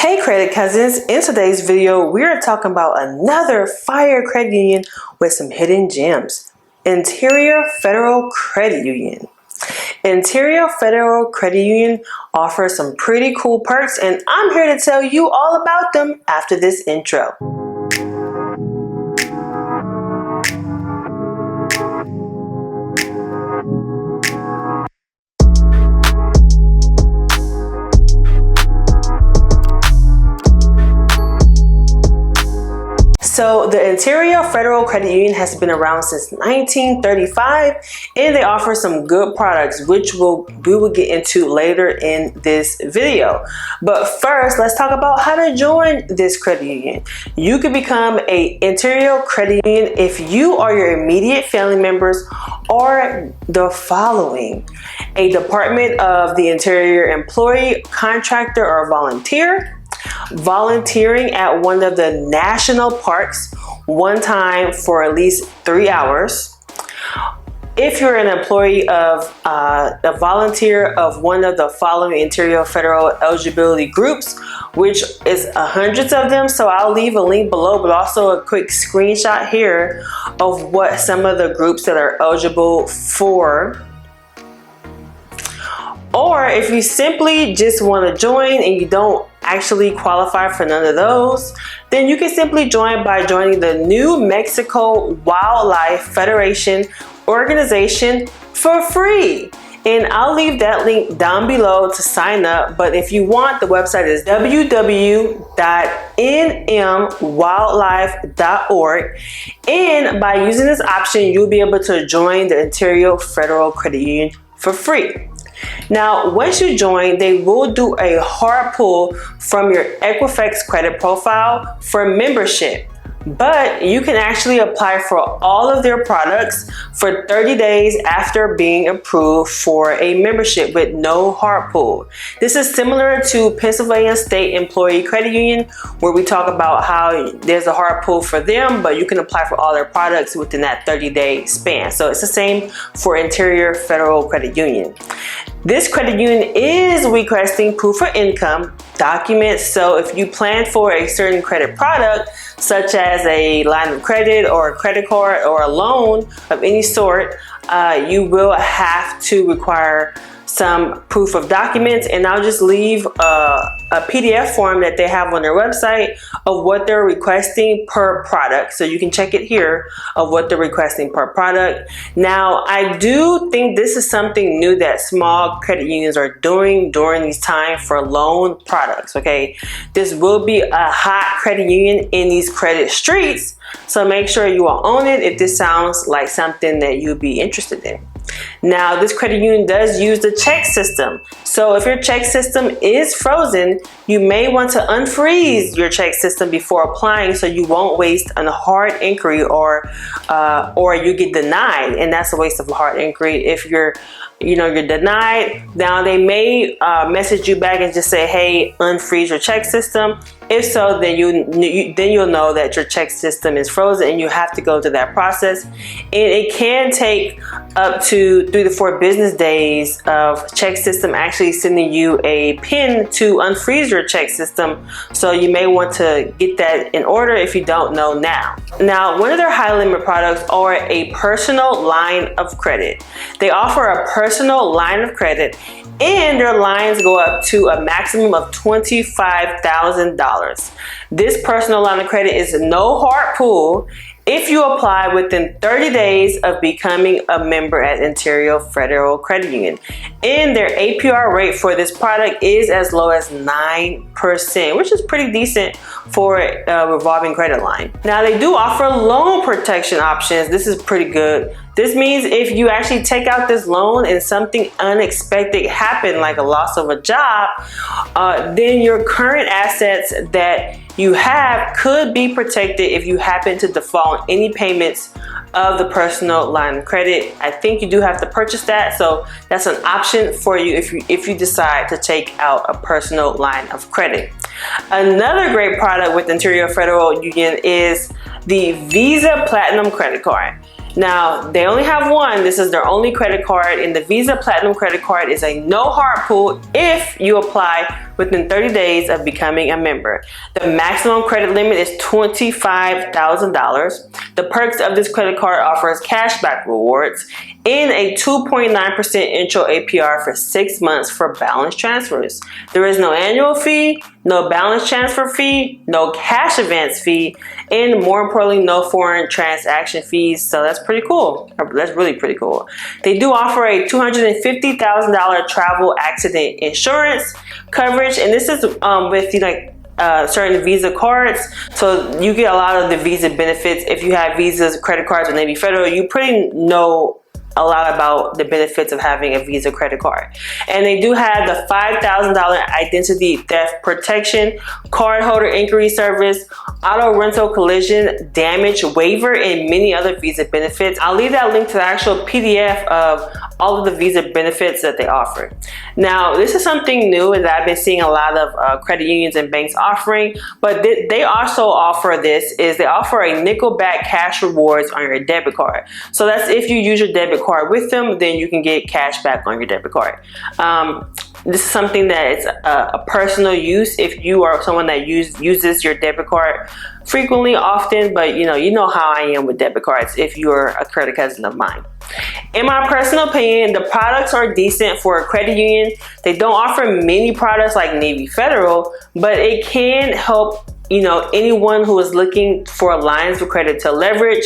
Hey credit cousins, in today's video we are talking about another fire credit union with some hidden gems. Interior Federal Credit Union. Interior Federal Credit Union offers some pretty cool perks, and I'm here to tell you all about them after this intro. So the Interior Federal Credit Union has been around since 1935, and they offer some good products, which we will get into later in this video. But first, let's talk about how to join this credit union. You can become an Interior Credit Union if you or your immediate family members are the following: a Department of the Interior employee, contractor, or volunteer, volunteering at one of the national parks one time for at least 3 hours. If you're an employee of a volunteer of one of the following Interior Federal eligibility groups, which is hundreds of them, so I'll leave a link below, but also a quick screenshot here of what some of the groups that are eligible for. Or if you simply just want to join and you don't actually qualify for none of those, then you can simply join by joining the New Mexico Wildlife Federation organization for free. And I'll leave that link down below to sign up. But if you want, the website is www.nmwildlife.org. And by using this option, you'll be able to join the Interior Federal Credit Union for free. Now, once you join, they will do a hard pull from your Equifax credit profile for membership. But you can actually apply for all of their products for 30 days after being approved for a membership with no hard pull. This is similar to Pennsylvania State Employee Credit Union, where we talk about how there's a hard pull for them, but you can apply for all their products within that 30-day span. So it's the same for Interior Federal Credit Union. This credit union is requesting proof of income documents. So if you plan for a certain credit product, such as a line of credit or a credit card or a loan of any sort, you will have to require some proof of documents, and I'll just leave a PDF form that they have on their website of what they're requesting per product, so you can check it here of what they're requesting per product. Now, I do think this is something new that small credit unions are doing during these times for loan products. Okay, this will be a hot credit union in these credit streets, so make sure you are on it if this sounds like something that you'd be interested in. Now, this credit union does use the check system. So if your check system is frozen, you may want to unfreeze your check system before applying, so you won't waste a hard inquiry or you get denied, and that's a waste of a hard inquiry if you're denied. Now, they may message you back and just say, hey, unfreeze your check system. If so, then you'll know that your check system is frozen and you have to go through that process. And it can take up to 3 to 4 business days of check system actually sending you a PIN to unfreeze your check system. So you may want to get that in order if you don't know now. Now, one of their high limit products are a personal line of credit. They offer a personal line of credit, and their lines go up to a maximum of $25,000. This personal line of credit is no hard pull if you apply within 30 days of becoming a member at Interior Federal Credit Union. And their APR rate for this product is as low as 9%, which is pretty decent for a revolving credit line. Now, they do offer loan protection options. This is pretty good. This means if you actually take out this loan and something unexpected happened, like a loss of a job, then your current assets that you have could be protected if you happen to default on any payments of the personal line of credit. I think you do have to purchase that, so that's an option for you if you decide to take out a personal line of credit. Another great product with Interior Federal Union is the Visa Platinum credit card. Now, they only have one. This is their only credit card, and the Visa Platinum credit card is a no hard pull if you apply within 30 days of becoming a member. The maximum credit limit is $25,000. The perks of this credit card offers cashback rewards and a 2.9% intro APR for 6 months for balance transfers. There is no annual fee, no balance transfer fee, no cash advance fee, and more importantly, no foreign transaction fees. So that's pretty cool. That's really pretty cool. They do offer a $250,000 travel accident insurance coverage, and this is with certain Visa cards, so you get a lot of the Visa benefits. If you have Visas, credit cards with Navy Federal, you pretty know a lot about the benefits of having a Visa credit card. And they do have the $5,000 identity theft protection, cardholder inquiry service, auto rental collision damage waiver, and many other Visa benefits. I'll leave that link to the actual PDF of all of the Visa benefits that they offer. Now, this is something new that I've been seeing a lot of credit unions and banks offering, but they also offer they offer a nickel back cash rewards on your debit card. So that's if you use your debit card with them, then you can get cash back on your debit card. This is something that is a personal use if you are someone that uses your debit card frequently, often, but you know how I am with debit cards if you're a credit cousin of mine. In my personal opinion, the products are decent for a credit union. They don't offer many products like Navy Federal, but it can help anyone who is looking for lines of credit to leverage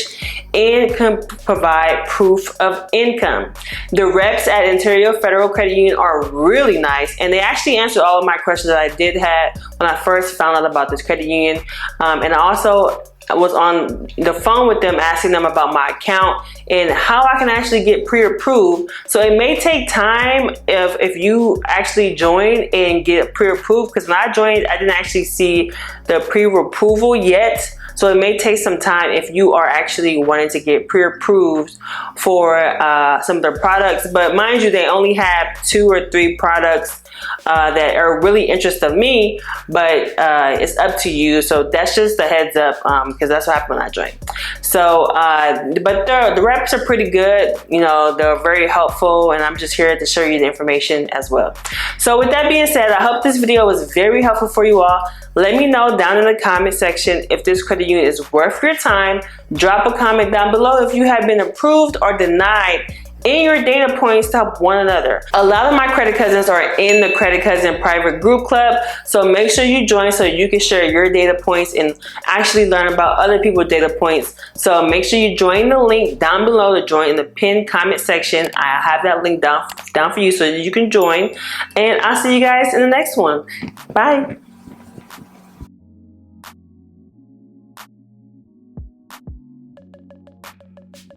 and can provide proof of income. The reps at Ontario Federal Credit Union are really nice, and they actually answered all of my questions that I did have when I first found out about this credit union. And I also was on the phone with them asking them about my account and how I can actually get pre-approved. So it may take time if you actually join and get pre-approved, because when I joined, I didn't actually see the pre-approval yet. So it may take some time if you are actually wanting to get pre-approved for some of their products. But mind you, they only have 2 or 3 products that are really interest of me, but it's up to you. So that's just a heads up, because that's what happened when I joined. So but the reps are pretty good. They're very helpful, and I'm just here to show you the information as well. So with that being said, I hope this video was very helpful for you all. Let me know down in the comment section if this credit union is worth your time. Drop a comment down below if you have been approved or denied, and your data points to help one another. A lot of my credit cousins are in the Credit Cousin private group club, so make sure you join so you can share your data points and actually learn about other people's data points. So make sure you join the link down below to join in the pinned comment section. I have that link down for you so that you can join, and I'll see you guys in the next one. Bye.